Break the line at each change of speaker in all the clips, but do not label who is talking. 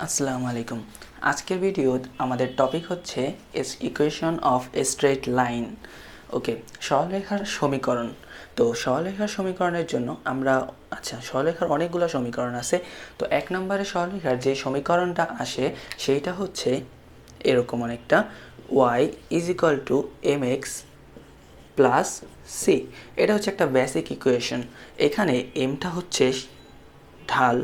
আসসালামু আলাইকুম। আজকের ভিডিওত আমাদের টপিক হচ্ছে equation of a straight line. Okay, সরলরেখার সমীকরণ। তো সরলরেখার সমীকরণের জন্য আমরা সরলরেখার অনেকগুলো সমীকরণ আছে। তো 1 নম্বরে সরলরেখার যে সমীকরণটা আসে সেইটা হচ্ছে এরকম অনেকটা, y = mx প্লাস সি। এটা হচ্ছে একটা বেসিক ইকুয়েশন। এখানে এমটা হচ্ছে ঢাল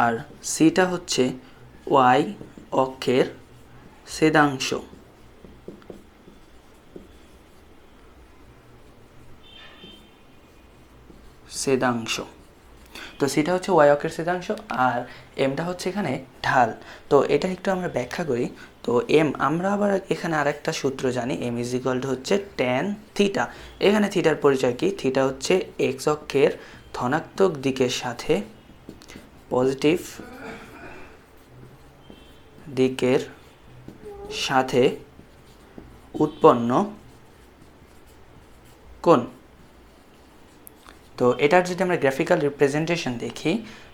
আর সিটা হচ্ছে ওয়াই অক্ষের ছেদাংশ। তো সিটা হচ্ছে ওয়াই অক্ষের ছেদাংশ আর এমটা হচ্ছে এখানে ঢাল। তো এটা একটু আমরা ব্যাখ্যা করি। তো এম আমরা আবার এখানে আরেকটা সূত্র জানি, এম হচ্ছে ট্যান থিটা। এখানে থিটার পরিচয় কি? থিটা হচ্ছে এক্স অক্ষের ধনাত্মক দিকের সাথে পজিটিভ দিকের সাথে উৎপন্ন কোণ। তো এটার যদি আমরা গ্রাফিক্যাল রিপ্রেজেন্টেশন দেখি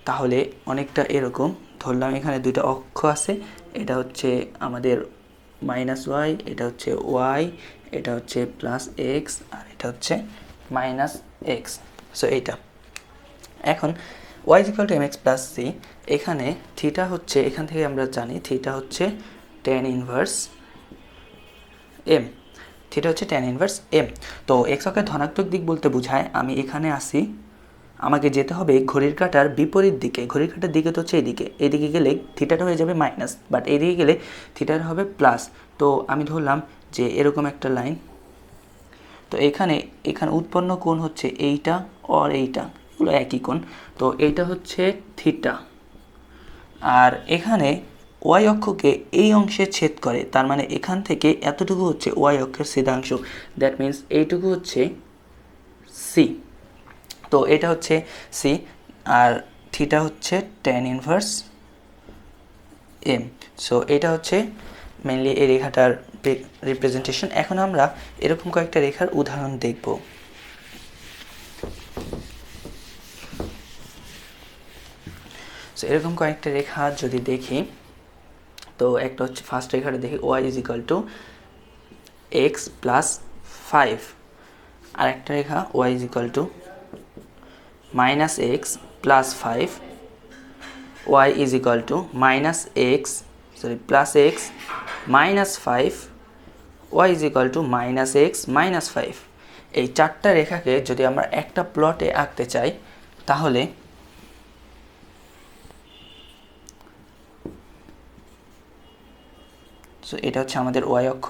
তাহলে অনেকটা এরকম। ধরলাম এখানে দুইটা অক্ষ আছে, এটা হচ্ছে আমাদের মাইনাস ওয়াই, এটা হচ্ছে ওয়াই, এটা হচ্ছে প্লাস এক্স আর এটা হচ্ছে মাইনাস এক্স। সো এইটা এখন y = mx প্লাস সি। এখানে থিটা হচ্ছে, এখান থেকে আমরা জানি থিটা হচ্ছে tan ইনভার্স এম। থিটা হচ্ছে tan ইনভার্স এম। তো এক্স অক্ষের ধনাত্মক দিক বলতে বোঝায় আমি এখানে আসি, আমাকে যেতে হবে ঘড়ির কাঁটার বিপরীত দিকে। ঘড়ির কাঁটার দিকে তো হচ্ছে এদিকে গেলে থিটাটা হয়ে যাবে মাইনাস, বাট এদিকে গেলে থিটাটা হবে প্লাস। তো আমি ধরলাম যে এরকম একটা লাইন। তো এখানে উৎপন্ন কোণ হচ্ছে এইটা আর এইটা, এগুলো একই কোণ। তো এইটা হচ্ছে থিটা আর এখানে ওয়াই অক্ষকে এই অংশে ছেদ করে, তার মানে এখান থেকে এতটুকু হচ্ছে ওয়াই অক্ষের ছেদাংশ। দ্যাট মিন্স এইটুকু হচ্ছে সি। তো এটা হচ্ছে সি আর থিটা হচ্ছে tan ইনভার্স এম। সো এটা হচ্ছে মেনলি এই রেখাটার রিপ্রেজেন্টেশন। এখন আমরা এরকম কয়েকটা রেখার উদাহরণ দেখব। সো এরকম কয়েকটা রেখা যদি দেখি, তো একটা হচ্ছে ফার্স্ট রেখাটা দেখি y = x প্লাস 5, আর একটা রেখা y = -x plus 5, y = plus x minus 5, y = -x minus 5। এই চারটা রেখাকে যদি আমরা একটা প্লটে আঁকতে চাই তাহলে সো এটা হচ্ছে আমাদের ওয়াই অক্ষ,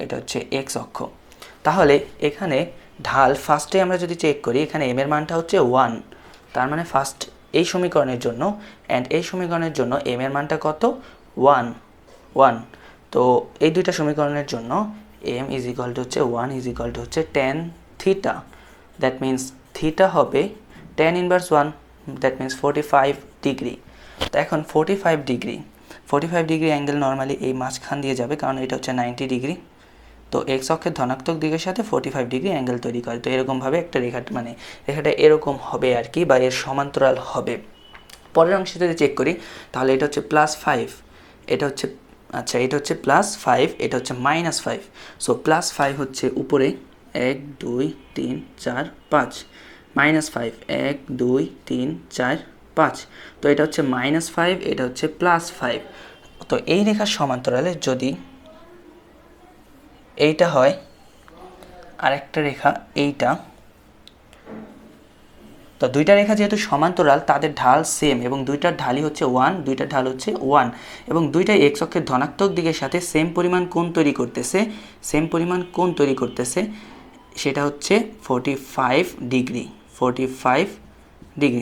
এটা হচ্ছে এক্স অক্ষ। তাহলে এখানে ঢাল ফার্স্টে আমরা যদি চেক করি, এখানে এম এর মানটা হচ্ছে 1, তার মানে ফার্স্ট এই সমীকরণের জন্য অ্যান্ড এই সমীকরণের জন্য এম এর মানটা কত? 1। তো এই দুইটা সমীকরণের জন্য এম হচ্ছে 1 হচ্ছে tan theta. That means theta হবে tan inverse 1, that means 45 degree. তো এখন 45 ডিগ্রি অ্যাঙ্গেল নর্মালি এই মাঝখান দিয়ে যাবে, কারণ এটা হচ্ছে 90 ডিগ্রি। তো এক্স অক্ষের ধনাত্মক দিকের সাথে 45 ডিগ্রি অ্যাঙ্গেল তৈরি করে। তো এরকমভাবে একটা রেখাটা এরকম হবে আর কি, বা এর সমান্তরাল হবে। পরের অংশে যদি চেক করি তাহলে এটা হচ্ছে +5, এটা হচ্ছে এটা হচ্ছে +5, এটা হচ্ছে -5। সো +5 হচ্ছে উপরে 1 2 3 4 5, -5 1 2 3 4 5। তো এটা হচ্ছে -5, এটা হচ্ছে +5। তো এই রেখার সমান্তরালে যদি এইটা হয় আরেকটা রেখা এইটা, তো দুইটা রেখা যেহেতু সমান্তরাল তাদের ঢাল সেম এবং দুইটার ঢালই হচ্ছে 1, দুইটার ঢাল হচ্ছে 1 এবং দুইটাই এক্স অক্ষের ধনাত্মক দিকের সাথে সেম পরিমাণ কোণ তৈরি করতেছে, সেটা হচ্ছে 45 ডিগ্রি।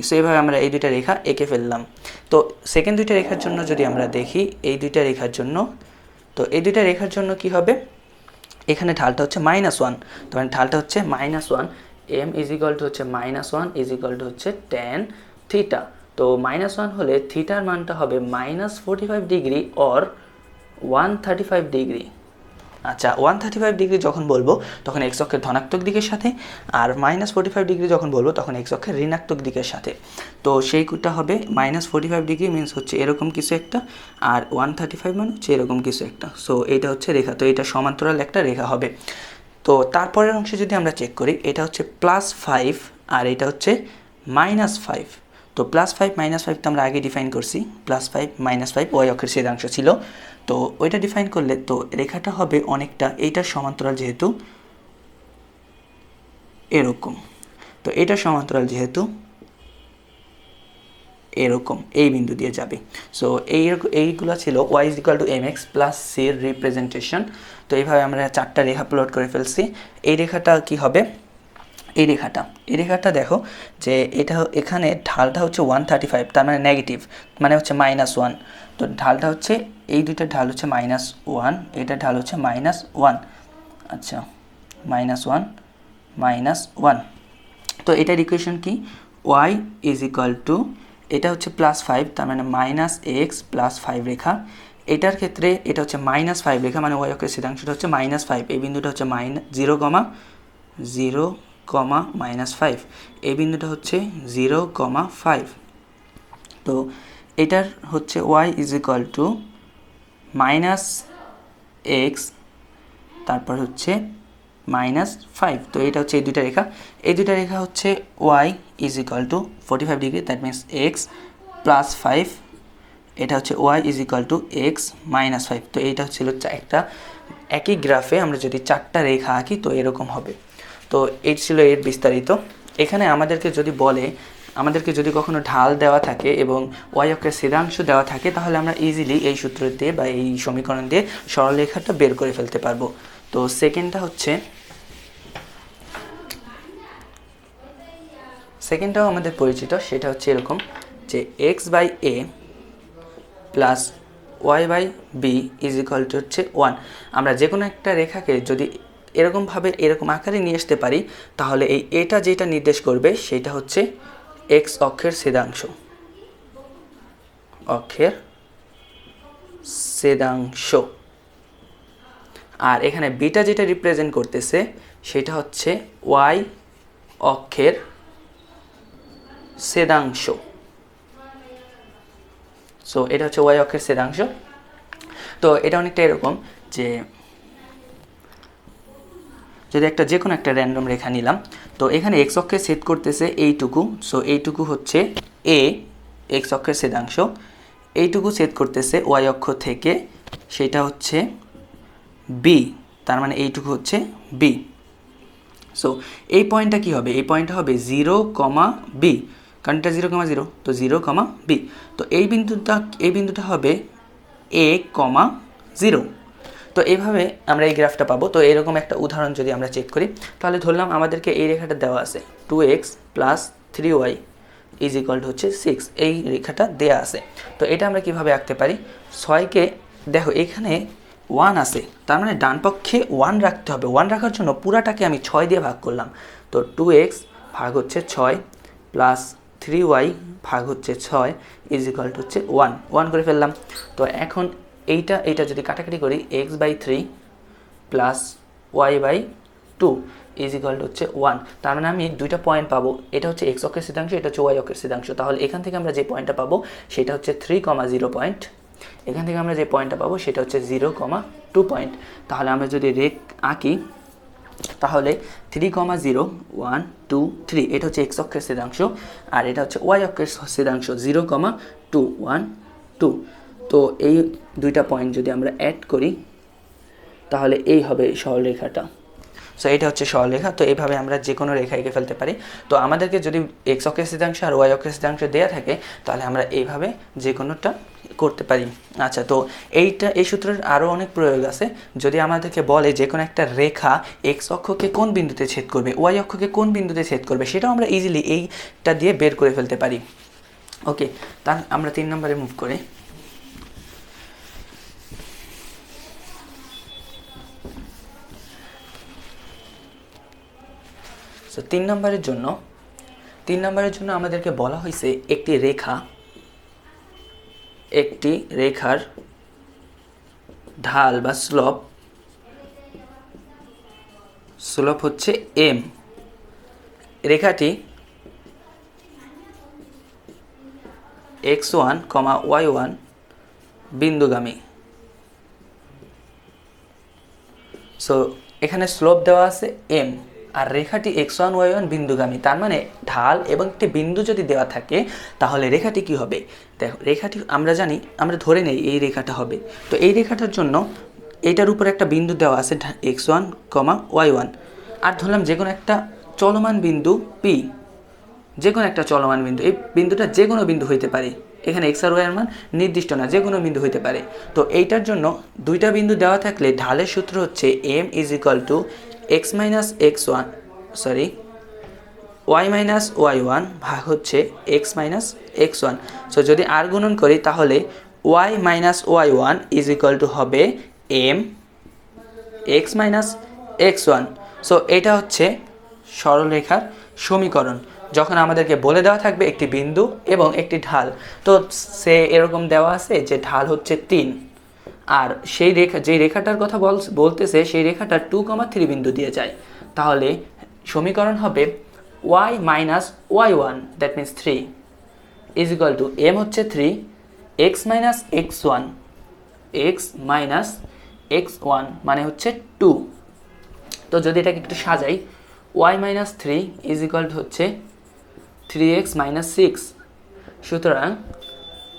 সো এভাবে আমরা এই দুইটা রেখা এঁকে ফেললাম। তো সেকেন্ড দুইটা রেখার জন্য যদি আমরা দেখি, এই দুইটা রেখার জন্য, তো এই দুইটা রেখার জন্য কি হবে? এখানে ঢালটা হচ্ছে -1, তো ঢালটা হচ্ছে -1। m হচ্ছে -1 হচ্ছে tan থিটা। তো -1 হলে থিটার মানটা হবে -45 ডিগ্রি অর 135 ডিগ্রি। আচ্ছা 135 ডিগ্রি যখন বলবো তখন এক্স অক্ষের ধনাত্মক দিকের সাথে, আর -45 ডিগ্রি যখন বলবো তখন এক্স অক্ষের ঋণাত্মক দিকের সাথে। তো সেইটা হবে -45 ডিগ্রি মিনস হচ্ছে এরকম কিছু একটা, আর 135 মানে হচ্ছে এরকম কিছু একটা। সো এইটা হচ্ছে রেখা, তো এটা সমান্তরাল একটা রেখা হবে। তো তারপরের অংশে যদি আমরা চেক করি, এটা হচ্ছে +5 আর এটা হচ্ছে -5। তো +5 -5 তো আমরা আগে ডিফাইন করছি, +5 -5 ওয়াই অক্ষের ছেদাংশ ছিল। তো ওইটা ডিফাইন করলে তো রেখাটা হবে অনেকটা এইটার সমান্তরাল, যেহেতু এরকম, তো এইটার সমান্তরাল যেহেতু এরকম এই বিন্দু দিয়ে যাবে। সো এইগুলো ছিল y = mx + c এর রিপ্রেজেন্টেশন। তো এইভাবে আমরা 4টা রেখা প্লট করে ফেলছি। এই রেখাটা কি হবে, এই রেখাটা দেখো যে এটা এখানে ঢালটা হচ্ছে 135, তার মানে নেগেটিভ, মানে হচ্ছে -1। তো ঢালটা হচ্ছে এই দুইটা ঢাল হচ্ছে -1, এটা ঢাল হচ্ছে -1। আচ্ছা -1 -1। তো এটার ইকুয়েশন কি, y = এটা হচ্ছে +5, তার মানে -x + 5 রেখা। এটার ক্ষেত্রে এটা হচ্ছে -5 রেখা, মানে y অক্ষের ছেদাংশটা হচ্ছে -5। এই বিন্দুটা হচ্ছে 0, 0, -5। এই বিন্দুটা হচ্ছে 0, 5। তো এটার হচ্ছে y = -x, তারপর হচ্ছে -5। তো এটা হচ্ছে এই দুইটা রেখা হচ্ছে y = 45 degree, that means x + 5। এটা হচ্ছে y = x - 5। তো এইটা হচ্ছিল একটা একই গ্রাফে আমরা যদি 4টা রেখা আঁকি তো এরকম হবে। তো এই ছিল এর বিস্তারিত। এখানে আমাদেরকে যদি কখনো ঢাল দেওয়া থাকে এবং y অক্ষের ছেদাংশ দেওয়া থাকে, তাহলে আমরা ইজিলি এই সূত্র দিয়ে বা এই সমীকরণ দিয়ে সরলরেখাটা বের করে ফেলতে পারবো। তো সেকেন্ডটাও আমাদের পরিচিত, সেটা হচ্ছে এরকম যে x/a + y/b = হচ্ছে 1। আমরা যে কোনো একটা রেখাকে যদি এরকম আকারে নিয়ে আসতে পারি, তাহলে এই এটা যেটা নির্দেশ করবে সেটা হচ্ছে x অক্ষের ছেদাংশ। আর এখানে বিটা যেটা রিপ্রেজেন্ট করতেছে সেটা হচ্ছে y অক্ষের ছেদাংশ। সো এটা হচ্ছে y অক্ষের ছেদাংশ। তো এটা অনেকটা এরকম যে যদি যে কোনো একটা র্যান্ডম রেখা নিলাম, তো এখানে x অক্ষে ছেদ করতেছে এইটুকু। সো এইটুকু হচ্ছে a, x অক্ষের ছেদাংশ। এইটুকু ছেদ করতেছে y অক্ষ থেকে, সেটা হচ্ছে b, তার মানে এইটুকু হচ্ছে b। সো এই পয়েন্টটা কি হবে, এই পয়েন্টটা হবে 0, b, কারণ এটা 0, 0, তো 0, b। তো এই বিন্দুটা হবে a, 0। তো এইভাবে আমরা এই গ্রাফটা পাবো। তো এরকম একটা উদাহরণ যদি আমরা চেক করি, তাহলে ধরলাম আমাদেরকে এই রেখাটা দেওয়া আছে 2x + 3y = হচ্ছে 6, এই রেখাটা দেয়া আছে। তো এটা আমরা কিভাবে আঁকতে পারি, 6কে দেখো এখানে 1 আছে, তার মানে ডান পক্ষে 1 রাখতে হবে। 1 রাখার জন্য পুরাটাকে আমি 6 দিয়ে ভাগ করলাম। তো 2x ভাগ হচ্ছে 6 + 3y ভাগ হচ্ছে 6 = হচ্ছে 1 করে ফেললাম। তো এখন এইটা যদি কাটাকাটি করি, x/3 + y/2 = হচ্ছে 1। তার মানে আমি দুইটা পয়েন্ট পাবো, এটা হচ্ছে x অক্ষের ছেদাংশ, এটা হচ্ছে y অক্ষের ছেদাংশ। তাহলে এখান থেকে আমরা যে পয়েন্টটা পাবো সেটা হচ্ছে 3, 0 পয়েন্ট। এখান থেকে আমরা যে পয়েন্টটা পাবো সেটা হচ্ছে 0, 2 পয়েন্ট। তাহলে আমরা যদি রেখ আঁকি, তাহলে 3, 0, 1, 2, 3 এটা হচ্ছে x অক্ষের ছেদাংশ, আর এটা হচ্ছে y অক্ষের ছেদাংশ 0, 2, 1, 2। তো এই দুইটা পয়েন্ট যদি আমরা অ্যাড করি, তাহলে এই হবে সরলরেখাটা। সো এটা হচ্ছে সরলরেখা। তো এইভাবে আমরা যে কোনো রেখা এঁকে ফেলতে পারি। তো আমাদেরকে যদি x অক্ষের ছেদাংশ আর y অক্ষের ছেদাংশ দেওয়া থাকে, তাহলে আমরা এইভাবে যে কোনোটা করতে পারি। আচ্ছা, তো এই সূত্রের আরও অনেক প্রয়োগ আছে। যদি আমাদেরকে বলে যে কোনো একটা রেখা x অক্ষকে কোন বিন্দুতে ছেদ করবে, y অক্ষকে কোন বিন্দুতে ছেদ করবে, সেটাও আমরা ইজিলি এইটা দিয়ে বের করে ফেলতে পারি। ওকে, তার আমরা 3 নম্বরে মুভ করি। সো 3 নম্বরের জন্য আমাদেরকে বলা হয়েছে একটি রেখার ঢাল বা স্লপ স্লোপ হচ্ছে এম, রেখাটি x1, y1 বিন্দুগামী। সো এখানে স্লোপ দেওয়া আছে এম, আর রেখাটি x1, y1 বিন্দুগামী। তার মানে ঢাল এবং একটি বিন্দু যদি দেওয়া থাকে তাহলে রেখাটি কি হবে? দেখো রেখাটি আমরা জানি, আমরা ধরে নেই এই রেখাটা হবে। তো এই রেখাটার জন্য এইটার উপর একটা বিন্দু দেওয়া আছে x1, y1, আর ধরলাম যে কোনো একটা চলমান বিন্দু P, যে কোনো একটা চলমান বিন্দু। এই বিন্দুটা যে কোনো বিন্দু হইতে পারে, এখানে x আর y এর মান নির্দিষ্ট না, যে কোনো বিন্দু হইতে পারে। তো এইটার জন্য দুইটা বিন্দু দেওয়া থাকলে ঢালের সূত্র হচ্ছে m = x - x1 sorry y - y1 ভাগ হচ্ছে x - x1। সো যদি আর গুণন করি তাহলে y - y1 হবে m x - x1। সো এটা হচ্ছে সরলরেখার সমীকরণ। যখন আমাদেরকে বলে দেওয়া থাকবে একটি বিন্দু এবং একটি ঢাল, তো সে এরকম দেওয়া আছে যে ঢাল হচ্ছে 3, আর সেই রেখা, যেই রেখাটার কথা বলতেছে সেই রেখাটা 2, 3 বিন্দু দিয়ে যায়, তাহলে সমীকরণ হবে y - y1 that means 3 m হচ্ছে 3 x - x1 x - x1 মানে হচ্ছে 2। তো যদি এটাকে একটু সাজাই, y - 3 হচ্ছে 3x - 6। সুতরাং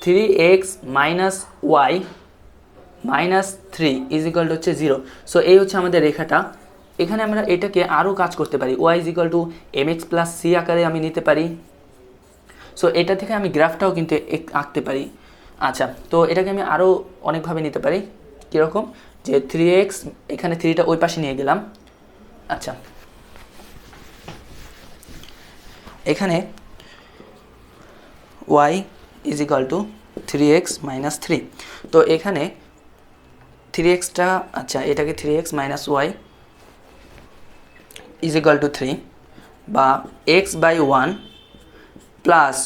3x - y - 3 হচ্ছে 0। সো এই হচ্ছে আমাদের রেখাটা। এখানে আমরা এটাকে আরও কাজ করতে পারি, y mx + c আকারে আমি নিতে পারি। সো এটা থেকে আমি গ্রাফটাও কিন্তু আঁকতে পারি। আচ্ছা, তো এটাকে আমি আরও অনেকভাবে নিতে পারি। কীরকম? যে 3x, এখানে 3টা ওই পাশে নিয়ে গেলাম। আচ্ছা, এখানে y = 3x - 3। তো এখানে 3xটা, আচ্ছা এটাকে 3x - y = 3 বা x/1 প্লাস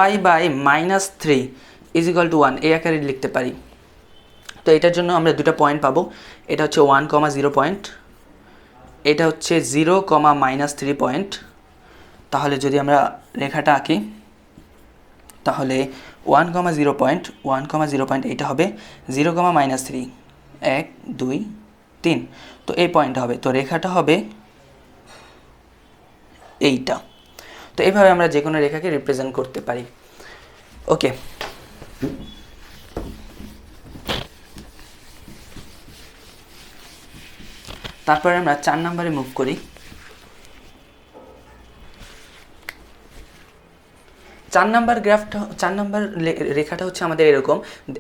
y/-3 = 1 এই আকারে লিখতে পারি। তো এটার জন্য আমরা দুটো পয়েন্ট পাবো। এটা হচ্ছে 1, 0 পয়েন্ট, এটা হচ্ছে 0, -3 পয়েন্ট। তাহলে যদি আমরা রেখাটা আঁকি তাহলে 1, 0 পয়েন্ট, 1, 0 পয়েন্ট এইটা হবে 0, -3 1, 2, 3। তো এই পয়েন্টটা হবে, তো রেখাটা হবে এইটা। তো এইভাবে আমরা যে কোনো রেখাকে রিপ্রেজেন্ট করতে পারি। ওকে, তারপরে আমরা 4 নম্বরে মুভ করি। 4 নম্বর গ্রাফটা, 4 নম্বর রেখাটা হচ্ছে আমাদের এরকম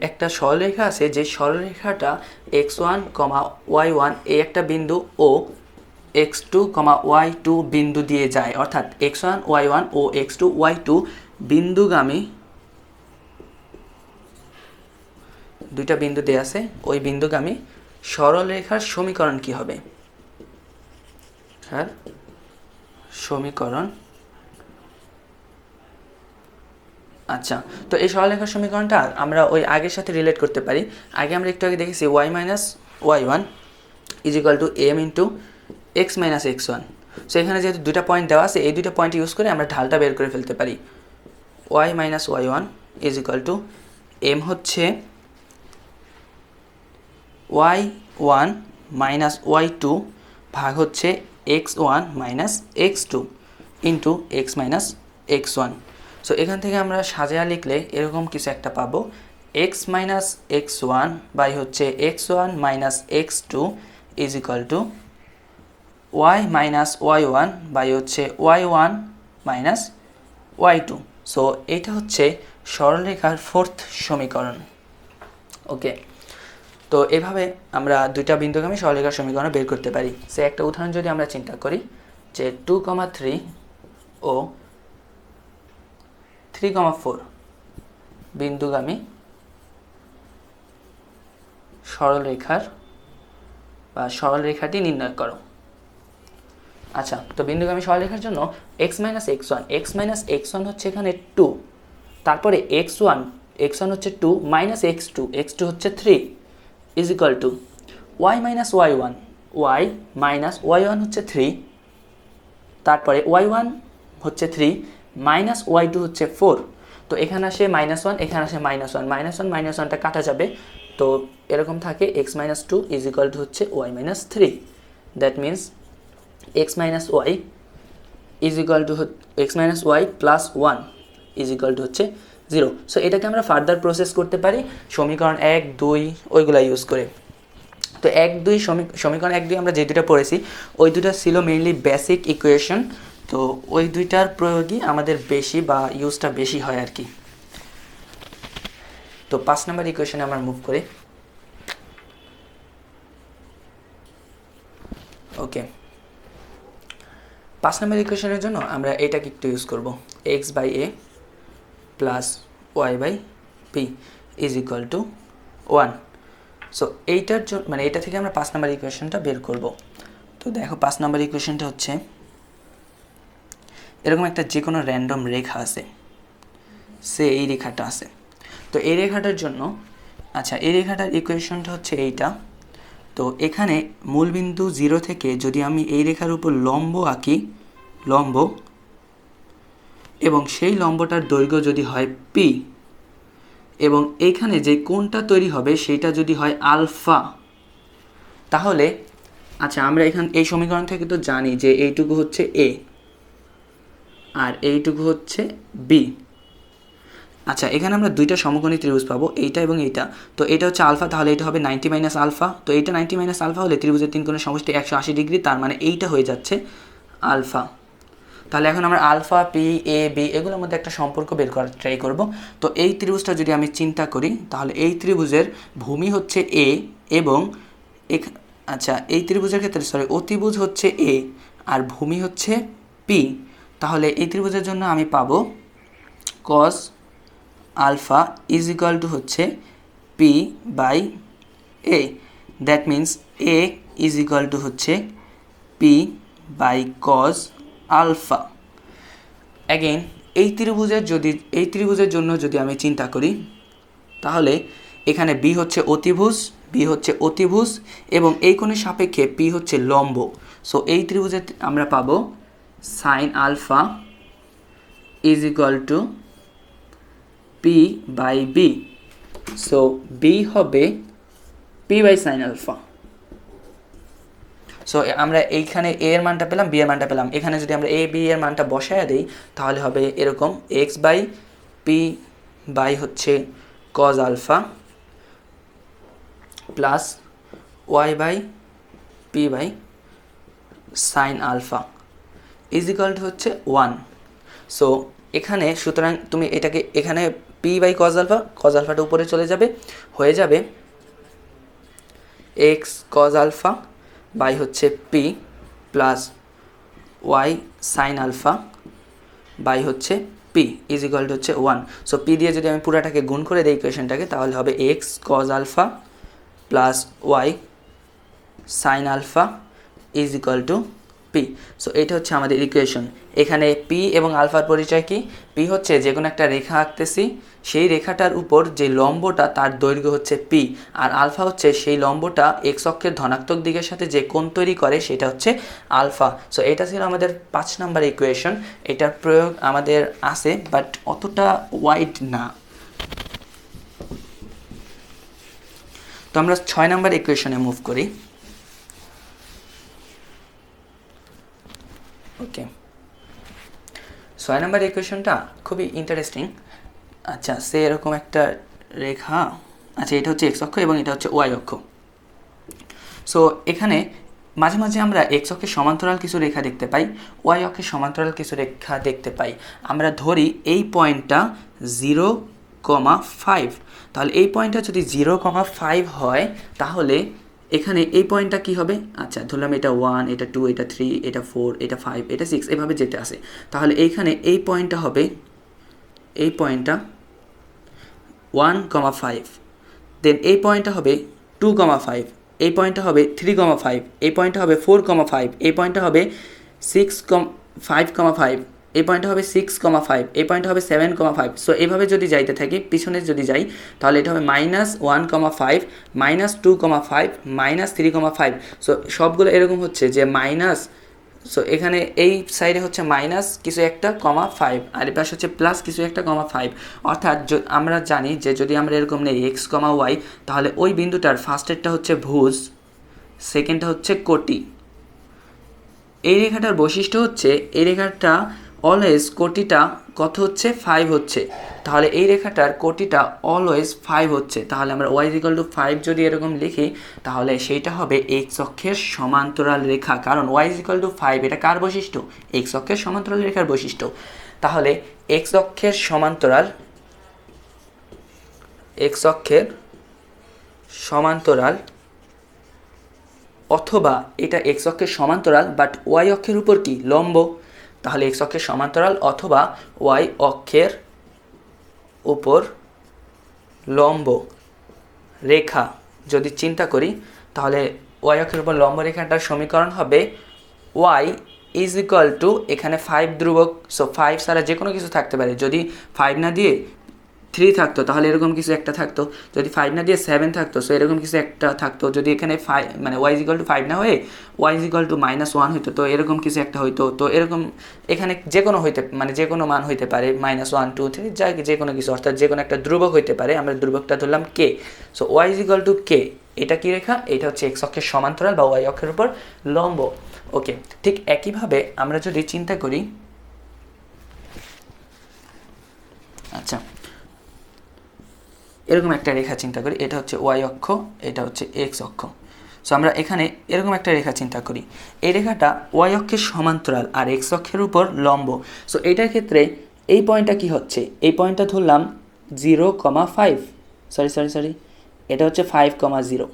একটা সরলরেখা আছে, যে সরলরেখাটা x1, y1 এই একটা বিন্দু ও x2, y2 বিন্দু দিয়ে যায়, অর্থাৎ x1, y1 ও x2, y2 বিন্দুগামী দুইটা বিন্দু দেয়া আছে। ওই বিন্দুগামী সরলরেখার সমীকরণ কি হবে? সমীকরণ। আচ্ছা, তো এই সরলরেখার সমীকরণটা আমরা ওই আগের সাথে রিলেট করতে পারি। আগে আমরা একটু আগে দেখেছি y - y1 = m × x - x1। So এখানে যেহেতু দুটা পয়েন্ট দেওয়া আছে, এই দুটো পয়েন্ট ইউজ করে আমরা ঢালটা বের করে ফেলতে পারি। y - y1 m হচ্ছে y1 - y2 ভাগ হচ্ছে x1 - x2 into x - x1। So এখান থেকে আমরা সাজিয়ে লিখলে এরকম কিছু একটা পাবো, x - x1 বাই হচ্ছে x1 - x2 y - y1 by হচ্ছে y1 - y2। সো এটা হচ্ছে সরলরেখার 4th সমীকরণ। ওকে, তো এভাবে আমরা দুইটা বিন্দুগামী সরলরেখার সমীকরণ বের করতে পারি। সে একটা উদাহরণ যদি আমরা চিন্তা করি, যে 2, 3 ও 3, 4 বিন্দুগামী সরলরেখার বা সরলরেখাটি নির্ণয় করো। আচ্ছা, তো বিন্দুগামী সরলরেখার জন্য x - x1, x - x1 হচ্ছে এখানে 2, তারপরে x1 হচ্ছে 2 - x2 হচ্ছে 3 y - y1 y minus y one হচ্ছে 3, তারপরে ওয়াই ওয়ান হচ্ছে 3 মাইনাস ওয়াই টু হচ্ছে 4। তো এখানে আসে -1, এখানে আসে -1, -1 কাটা যাবে, তো এরকম থাকে x minus 2 is equal to হচ্ছে y minus 3। That means x minus y is equal to x minus y plus 1 is equal to হচ্ছে 0। সো এটাকে আমরা ফার্দার প্রসেস করতে পারি সমীকরণ 1, 2 ওইগুলা ইউজ করে। তো 1, 2 সমীকরণ 1, 2 আমরা যে দুটো পড়েছি ওই দুটো ছিল মেইনলি বেসিক ইকুয়েশন, তো ওই দুইটার প্রয়োগই আমাদের বেশি বা ইউজটা বেশি হয় আর কি। তো 5 নম্বর ইকুয়েশনে আমরা মুভ করি। ওকে, 5 নম্বর ইকুয়েশনের জন্য আমরা এটাকে একটু ইউজ করব, x by a plus y by p is equal to 1। So এইটার জন্য মানে এটা থেকে আমরা 5 নম্বর ইকুয়েশনটা বের করব। তো দেখো 5 নম্বর ইকুয়েশনটা হচ্ছে এরকম একটা যে কোনো র্যান্ডম রেখা আছে, সে এই রেখাটা আছে। তো এই রেখাটার জন্য আচ্ছা এই রেখাটার ইকুয়েশনটা হচ্ছে এইটা। তো এখানে মূলবিন্দু 0 থেকে যদি আমি এই রেখার উপর লম্ব আঁকি, লম্ব, এবং সেই লম্বটার দৈর্ঘ্য যদি হয় পি, এবং এইখানে যে কোণটা তৈরি হবে সেটা যদি হয় আলফা, তাহলে আচ্ছা আমরা এই সমীকরণ থেকে তো জানি যে এইটুকু হচ্ছে এ আর এইটুকু হচ্ছে বি। আচ্ছা এখানে আমরা দুইটা সমকোণী ত্রিভুজ পাবো, এইটা এবং এইটা। তো এটা হচ্ছে আলফা, তাহলে এটা হবে 90 মাইনাস আলফা। তো এইটা 90 মাইনাস আলফা হলে ত্রিভুজের 3 কোণের সমষ্টি 180 ডিগ্রি, তার মানে এইটা হয়ে যাচ্ছে আলফা। তাহলে এখন আমরা আলফা, পি, এ, বি এগুলোর মধ্যে একটা সম্পর্ক বের করার ট্রাই করব। তো এই ত্রিভুজটা যদি আমি চিন্তা করি তাহলে এই ত্রিভুজের ভূমি হচ্ছে এ এবং আচ্ছা এই ত্রিভুজের ক্ষেত্রে অতিভুজ হচ্ছে এ আর ভূমি হচ্ছে পি। তাহলে এই ত্রিভুজের জন্য আমি পাবো cos alpha is equal to হচ্ছে p by a. That means a is equal to হচ্ছে p by cos alpha. Again এই ত্রিভুজের জন্য যদি আমি চিন্তা করি তাহলে এখানে বি হচ্ছে অতিভুজ এবং এই কোণের সাপেক্ষে পি হচ্ছে লম্ব। সো এই ত্রিভুজে আমরা পাবো sine alpha is equal to p by b. So b হবে p by sine alpha. So আমরা এইখানে এ এর মানটা পেলাম, বি এর মানটা পেলাম। এখানে যদি আমরা এ বি এর মানটা বসায় দিই তাহলে হবে এরকম এক্স বাই পি বাই হচ্ছে cos alpha plus y by p by sine alpha is equal to হচ্ছে 1। সো এখানে সুতরাং তুমি এটাকে এখানে পি বাই কজ আলফাটা উপরে চলে যাবে, হয়ে যাবে এক্স কজ আলফা বাই হচ্ছে p plus y sine alpha by হচ্ছে পি ইজ ইকুয়াল টু হচ্ছে 1। সো পি দিয়ে যদি আমি পুরাটাকে গুণ করে দিই ইকুয়েশনটাকে তাহলে হবে x cos alpha plus y sine alpha is equal to p. So এটা হচ্ছে আমাদের ইকুয়েশন। এখানে পি এবং আলফার পরিচয় কি? পি হচ্ছে যে কোনো একটা রেখা আঁকতেছি, সেই রেখাটার উপর যে লম্বটা তার দৈর্ঘ্য হচ্ছে পি, আর আলফা হচ্ছে সেই লম্বটা এক্স অক্ষের ধনাত্মক দিকের সাথে যে কোণ তৈরি করে সেটা হচ্ছে আলফা। সো এটা ছিল আমাদের 5 নাম্বার ইকুয়েশন। এটার প্রয়োগ আমাদের আছে বাট অতটা ওয়াইড না। তো আমরা 6 নাম্বার ইকুয়েশনে মুভ করি। ওকে, 6 নাম্বার ইকুয়েশনটা খুবই ইন্টারেস্টিং। আচ্ছা সে এরকম একটা রেখা, আচ্ছা এটা হচ্ছে এক্স অক্ষ এবং এটা হচ্ছে ওয়াই অক্ষ। সো এখানে মাঝে মাঝে আমরা এক্স অক্ষের সমান্তরাল কিছু রেখা দেখতে পাই, ওয়াই অক্ষের সমান্তরাল কিছু রেখা দেখতে পাই। আমরা ধরি এই পয়েন্টটা 0,5, তাহলে এই পয়েন্টটা যদি 0,5 হয় তাহলে এখানে এই পয়েন্টটা কি হবে? আচ্ছা ধরলাম এটা 1, এটা 2, এটা 3, এটা 4, এটা 5, এটা 6 এভাবে যেতে আসে। তাহলে এইখানে এই পয়েন্টটা হবে, এই পয়েন্টটা 1,5, দেন এই পয়েন্টটা হবে 2,5, এই পয়েন্টটা হবে 3,5, এই পয়েন্টটা হবে 4,5, এই পয়েন্টটা হবে 5,5, এই পয়েন্টটা হবে 6,5, এই পয়েন্ট হবে 7,5। সো এইভাবে যদি যাইতে থাকি, পিছনে যদি যাই, তাহলে এটা হবে -1,5, -2,5, -3,5। সো সবগুলো এরকম হচ্ছে যে মাইনাস, সো এখানে এই সাইডে হচ্ছে মাইনাস কিছু একটা, -5, আর এই পাশে হচ্ছে প্লাস কিছু একটা, -5। অর্থাৎ আমরা জানি যে যদি আমরা এরকম নেই x, y, তাহলে ওই বিন্দুটার ফার্স্টেরটা হচ্ছে ভুজ, সেকেন্ডটা হচ্ছে কোটি। এই রেখাটার বৈশিষ্ট্য হচ্ছে এই রেখাটা অলওয়েজ কোটিটা কত হচ্ছে 5 হচ্ছে, তাহলে এই রেখাটার কোটিটা অলওয়েজ 5 হচ্ছে। তাহলে আমরা y=5 যদি এরকম লিখি, তাহলে সেইটা হবে x অক্ষের সমান্তরাল রেখা, কারণ y=5 এটা কার বৈশিষ্ট্য? x অক্ষের সমান্তরাল রেখার বৈশিষ্ট্য। তাহলে x অক্ষের সমান্তরাল অথবা এটা x অক্ষের সমান্তরাল বাট y অক্ষের উপর কি লম্ব, তাহলে x অক্ষের সমান্তরাল অথবা y অক্ষের উপর লম্ব রেখা যদি চিন্তা করি, তাহলে y অক্ষের উপর লম্ব রেখাটার সমীকরণ হবে y এখানে 5 ধ্রুবক। সো 5 ছাড়া যে কোনো কিছু থাকতে পারে, যদি 5 না দিয়ে 3 থাকতো তাহলে এরকম কিছু একটা থাকতো, যদি 5 না দিয়ে 7 থাকতো সো এরকম কিছু একটা থাকতো, যদি এখানে 5 মানে y=5 না হয়ে y=-1 হইতো তো এরকম কিছু একটা হইতো। তো এরকম এখানে যে কোনো হইতে মানে যে কোনো মান হইতে পারে, -1, 2, 3 যে কোনো কিছু, অর্থাৎ যে কোনো একটা ধ্রুবক হইতে পারে। আমরা ধ্রুবকটা ধরলাম k। সো y=k, এটা কি রেখা? এটা হচ্ছে x অক্ষের সমান্তরাল বা y অক্ষের উপর লম্ব। ওকে, ঠিক একইভাবে আমরা যদি চিন্তা করি, আচ্ছা এরকম একটা রেখা চিন্তা করি, এটা হচ্ছে y অক্ষ, এটা হচ্ছে x অক্ষ। সো আমরা এখানে এরকম একটা রেখা চিন্তা করি, এই রেখাটা y অক্ষের সমান্তরাল আর x অক্ষের উপর লম্ব। সো এটার ক্ষেত্রে এই পয়েন্টটা কি হচ্ছে? এই পয়েন্টটা ধরলাম 0,5, সরি এটা হচ্ছে 5,0।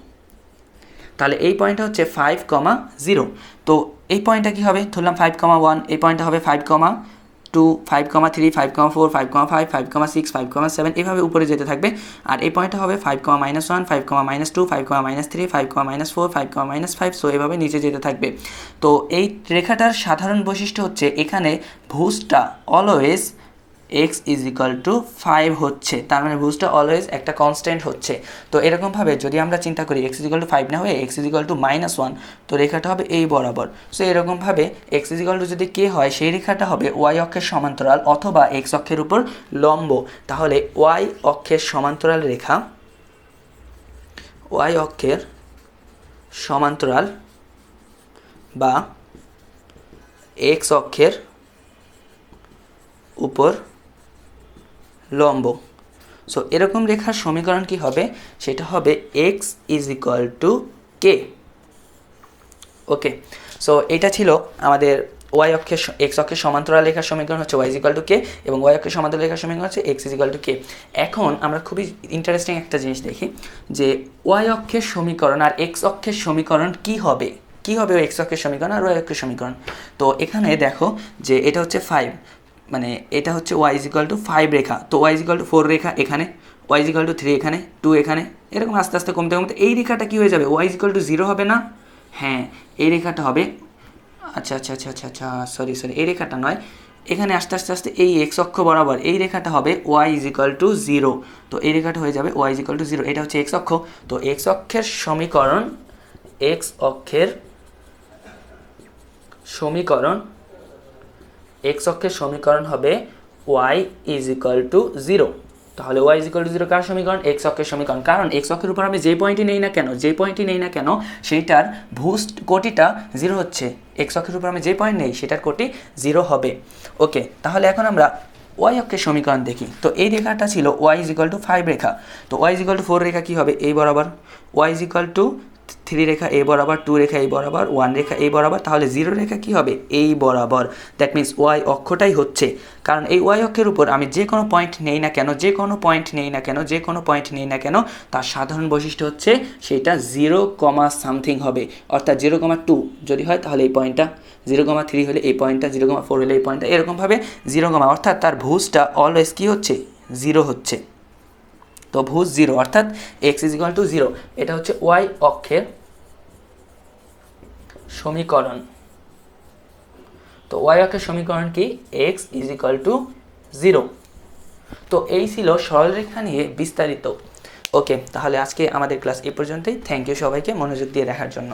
তাহলে এই পয়েন্টটা হচ্ছে 5,0। তো এই পয়েন্টটা কি হবে? ধরলাম 5,1, এই পয়েন্টটা হবে 5,2, 5,3, 5,4, 5,5, 5,6, 5,7, এভাবে উপরে যেতে থাকবে। আর এই পয়েন্টটা হবে 5,-1, 5,-2, 5,-3, 5,-4, 5,-5, সো এভাবে নিচে যেতে থাকবে। তো এই রেখাটার সাধারণ বৈশিষ্ট্য হচ্ছে এখানে ভুজটা অলওয়েজ x=5 হচ্ছে, তার মানে ভুজটা অলওয়েজ একটা কনস্ট্যান্ট হচ্ছে। তো এরকমভাবে যদি আমরা চিন্তা করি x=5 না হয়ে x=-1, তো রেখাটা হবে এই বরাবর। সো এরকমভাবে x= যদি k হয়, সেই রেখাটা হবে y অক্ষের সমান্তরাল অথবা x অক্ষের উপর লম্ব। তাহলে y অক্ষের সমান্তরাল রেখা, y অক্ষের সমান্তরাল বা x অক্ষের উপর লম্ব। সো এরকম রেখার সমীকরণ কি হবে? সেটা হবে x=k। ওকে, সো এটা ছিল আমাদের y অক্ষের x অক্ষের সমান্তরাল রেখার সমীকরণ হচ্ছে y=k এবং y অক্ষের সমান্তরাল রেখার সমীকরণ হচ্ছে x=k। এখন আমরা খুবই ইন্টারেস্টিং একটা জিনিস দেখি যে y অক্ষের সমীকরণ আর x অক্ষের সমীকরণ কি হবে x অক্ষের সমীকরণ আর y অক্ষের সমীকরণ। তো এখানে দেখো যে এটা হচ্ছে 5, মানে এটা হচ্ছে y=5 রেখা, তো y=4 রেখা এখানে, y=3 এখানে, 2 এখানে, এরকম আস্তে আস্তে কমতে কমতে এই রেখাটা কি হয়ে যাবে? y=0 হবে না? হ্যাঁ, এই রেখাটা হবে, আচ্ছা সরি এই রেখাটা নয়, এখানে আস্তে আস্তে এই x অক্ষ বরাবর এই রেখাটা হবে y=0। তো এই রেখাটা হয়ে যাবে y=0, এটা হচ্ছে x অক্ষ। তো x অক্ষের সমীকরণ হবে y=0। তাহলে y=0 কার সমীকরণ? x অক্ষের সমীকরণ। কারণ x অক্ষের উপর আমি যে পয়েন্টই নেই না কেন সেইটার কোটিটা 0 হচ্ছে। x অক্ষের উপর আমি যে পয়েন্ট নেই সেটার কোটি 0 হবে। ওকে, তাহলে এখন আমরা y অক্ষের সমীকরণ দেখি। তো এই রেখাটা ছিল y=5 রেখা, তো y=4 রেখা কি হবে? এই বরাবর, y=3 রেখা এই বরাবর, 2 রেখা এই বরাবর, 1 রেখা এই বরাবর, তাহলে 0 রেখা কি হবে? এই বরাবর। দ্যাট মিন্স y অক্ষটাই হচ্ছে, কারণ এই y অক্ষের উপর আমি যে কোনো পয়েন্ট নেই না কেন তার সাধারণ বৈশিষ্ট্য হচ্ছে সেটা 0, হবে, অর্থাৎ 0,2 যদি হয় তাহলে এই পয়েন্টটা, 0,3 হলে এই পয়েন্টটা, 0,4 হলে এই পয়েন্টটা, এরকমভাবে 0, অর্থাৎ তার ভুজটা অলওয়েজ কী হচ্ছে? 0 হচ্ছে। তো ভুজ 0 অর্থাৎ x=0, এটা হচ্ছে y অক্ষের সমীকরণ তো ওয়াই অক্ষের সমীকরণ কি, এক্স ইজ ইকাল টু 0। তো এই ছিল সরলরেখা নিয়ে বিস্তারিত। ওকে, তাহলে আজকে আমাদের ক্লাস এই পর্যন্তই। থ্যাংক ইউ সবাইকে মনোযোগ দিয়ে দেখার জন্য।